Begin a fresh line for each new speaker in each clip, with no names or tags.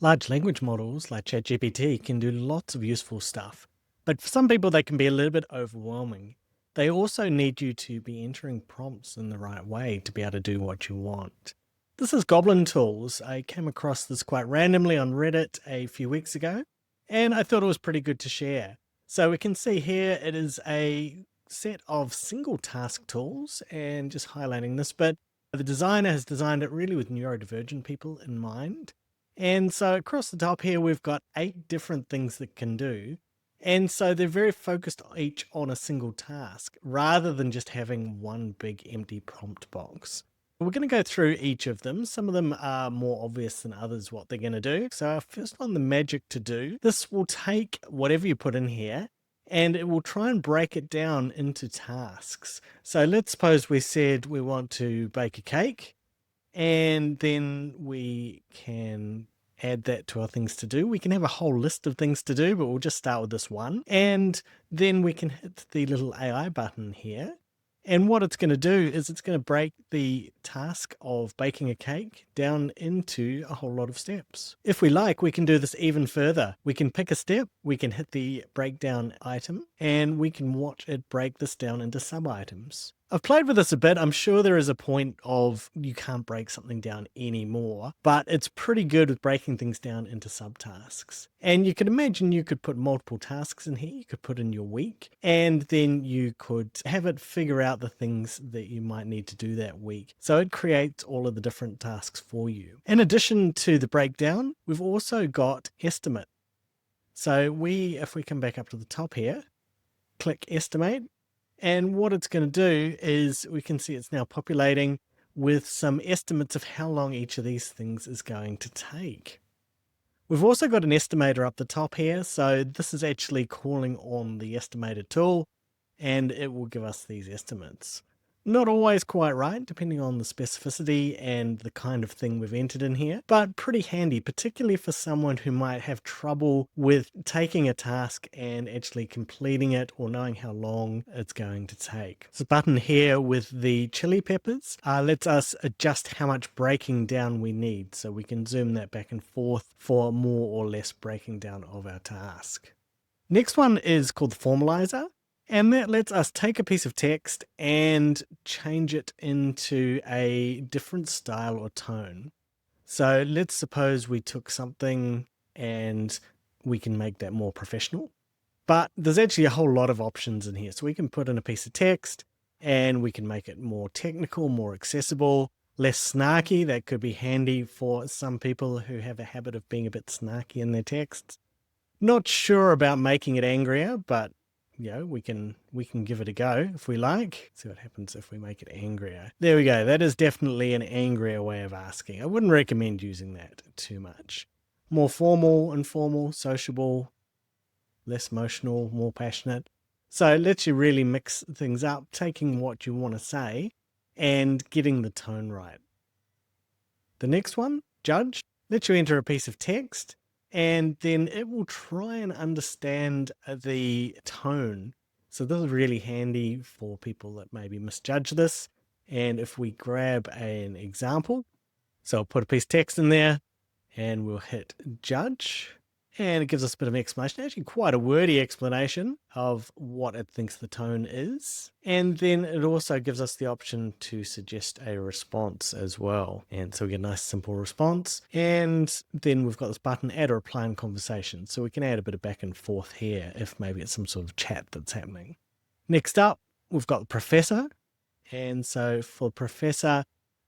Large language models like ChatGPT can do lots of useful stuff, but for some people they can be a little bit overwhelming. They also need you to be entering prompts in the right way to be able to do what you want. This is Goblin Tools. I came across this quite randomly on Reddit a few weeks ago, and I thought it was pretty good to share. So we can see here it is a set of single task tools, and just highlighting this bit, the designer has designed it really with neurodivergent people in mind. And so across the top here, we've got 8 different things that can do. And so they're very focused each on a single task rather than just having one big empty prompt box. We're going to go through each of them. Some of them are more obvious than others what they're going to do. So our first one, the magic to do, this will take whatever you put in here and it will try and break it down into tasks. So let's suppose we said we want to bake a cake, and then we can add that to our things to do. We can have a whole list of things to do, but we'll just start with this one. And then we can hit the little AI button here. And what it's going to do is it's going to break the task of baking a cake down into a whole lot of steps. If we like, we can do this even further. We can pick a step, we can hit the breakdown item, and we can watch it break this down into sub-items. I've played with this a bit. I'm sure there is a point of you can't break something down anymore, but it's pretty good with breaking things down into subtasks. And you could imagine you could put multiple tasks in here. You could put in your week, and then you could have it figure out the things that you might need to do that week. So it creates all of the different tasks for you. In addition to the breakdown, we've also got estimate. So if we come back up to the top here, click estimate. And what it's going to do is we can see it's now populating with some estimates of how long each of these things is going to take. We've also got an estimator up the top here. So this is actually calling on the estimator tool, and it will give us these estimates. Not always quite right, depending on the specificity and the kind of thing we've entered in here, but pretty handy, particularly for someone who might have trouble with taking a task and actually completing it or knowing how long it's going to take. This button here with the chili peppers lets us adjust how much breaking down we need, so we can zoom that back and forth for more or less breaking down of our task. Next one is called the formalizer. And that lets us take a piece of text and change it into a different style or tone. So let's suppose we took something and we can make that more professional. But there's actually a whole lot of options in here. So we can put in a piece of text and we can make it more technical, more accessible, less snarky. That could be handy for some people who have a habit of being a bit snarky in their texts. Not sure about making it angrier, but we can give it a go if we like. See what happens if we make it angrier. There we go. That is definitely an angrier way of asking. I wouldn't recommend using that too much. More formal, informal, sociable, less emotional, more passionate. So it lets you really mix things up, taking what you want to say and getting the tone right. The next one, judge, lets you enter a piece of text, and then it will try and understand the tone. So this is really handy for people that maybe misjudge this. And if we grab an example, so I'll put a piece of text in there and we'll hit judge. And it gives us a bit of an explanation, actually quite a wordy explanation of what it thinks the tone is. And then it also gives us the option to suggest a response as well. And so we get a nice simple response. And then we've got this button, add a reply in conversation. So we can add a bit of back and forth here if maybe it's some sort of chat that's happening. Next up, we've got the professor. And so for professor,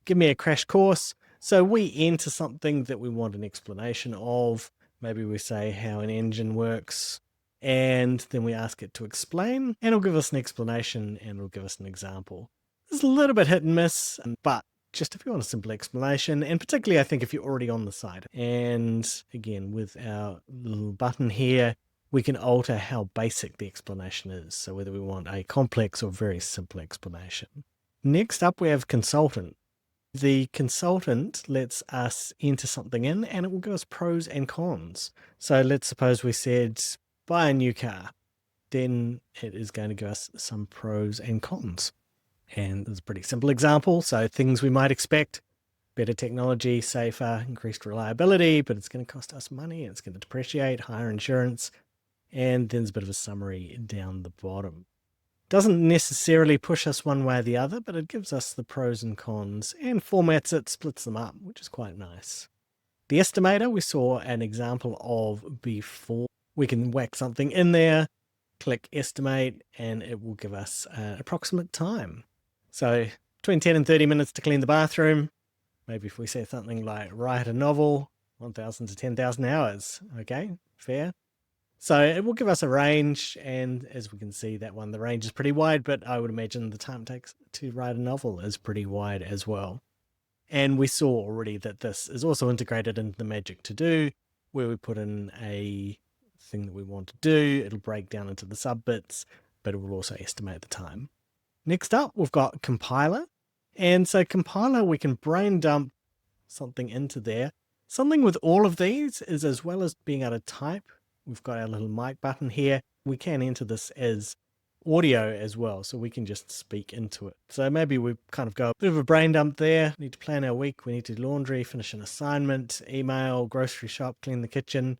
give me a crash course. So we enter something that we want an explanation of. Maybe we say how an engine works, and then we ask it to explain, and it'll give us an explanation and it'll give us an example. It's a little bit hit and miss, but just if you want a simple explanation, and particularly I think if you're already on the site. And again, with our little button here, we can alter how basic the explanation is. So whether we want a complex or very simple explanation. Next up, we have consultant. The consultant lets us enter something in and it will give us pros and cons. So let's suppose we said, buy a new car. Then it is going to give us some pros and cons. And there's a pretty simple example. So things we might expect. Better technology, safer, increased reliability, but it's going to cost us money, it's going to depreciate, higher insurance, and then there's a bit of a summary down the bottom. Doesn't necessarily push us one way or the other, but it gives us the pros and cons and formats it, splits them up, which is quite nice. The estimator we saw an example of before. We can whack something in there, click estimate, and it will give us an approximate time. So between 10 and 30 minutes to clean the bathroom. Maybe if we say something like write a novel, 1,000 to 10,000 hours. Okay, fair. So it will give us a range, and as we can see, that one, the range is pretty wide, but I would imagine the time it takes to write a novel is pretty wide as well. And we saw already that this is also integrated into the Magic To Do, where we put in a thing that we want to do. It'll break down into the sub bits, but it will also estimate the time. Next up, we've got compiler. And so compiler, we can brain dump something into there. Something with all of these is, as well as being able to type, we've got our little mic button here. We can enter this as audio as well, so we can just speak into it. So maybe we kind of go a bit of a brain dump there. We need to plan our week. We need to do laundry, finish an assignment, email, grocery shop, clean the kitchen.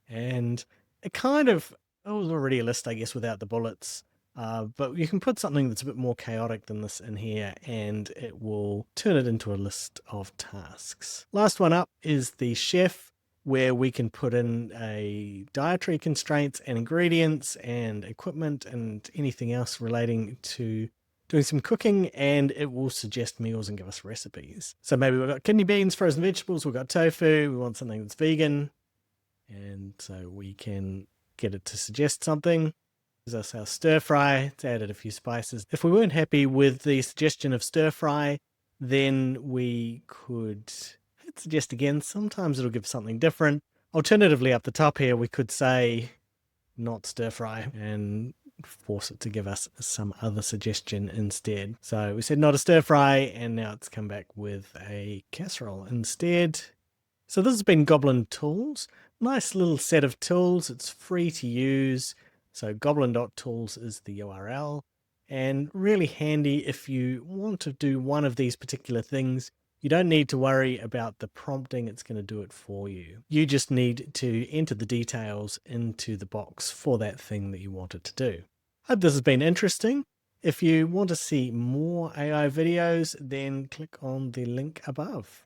And it kind of, it was already a list, I guess, without the bullets. But you can put something that's a bit more chaotic than this in here, and it will turn it into a list of tasks. Last one up is the chef, where we can put in a dietary constraints and ingredients and equipment and anything else relating to doing some cooking, and it will suggest meals and give us recipes. So maybe we've got kidney beans, frozen vegetables, we've got tofu, we want something that's vegan, and so we can get it to suggest something. There's us our stir fry. It's added a few spices. If we weren't happy with the suggestion of stir fry, then we could hit suggest again. Sometimes it'll give something different. Alternatively, up the top here, we could say not stir fry and force it to give us some other suggestion instead. So we said not a stir fry, and now it's come back with a casserole instead. So this has been Goblin Tools. Nice little set of tools. It's free to use. So goblin.tools is the URL, and really handy if you want to do one of these particular things. You don't need to worry about the prompting. It's going to do it for you. You just need to enter the details into the box for that thing that you want it to do. Hope this has been interesting. If you want to see more AI videos, then click on the link above.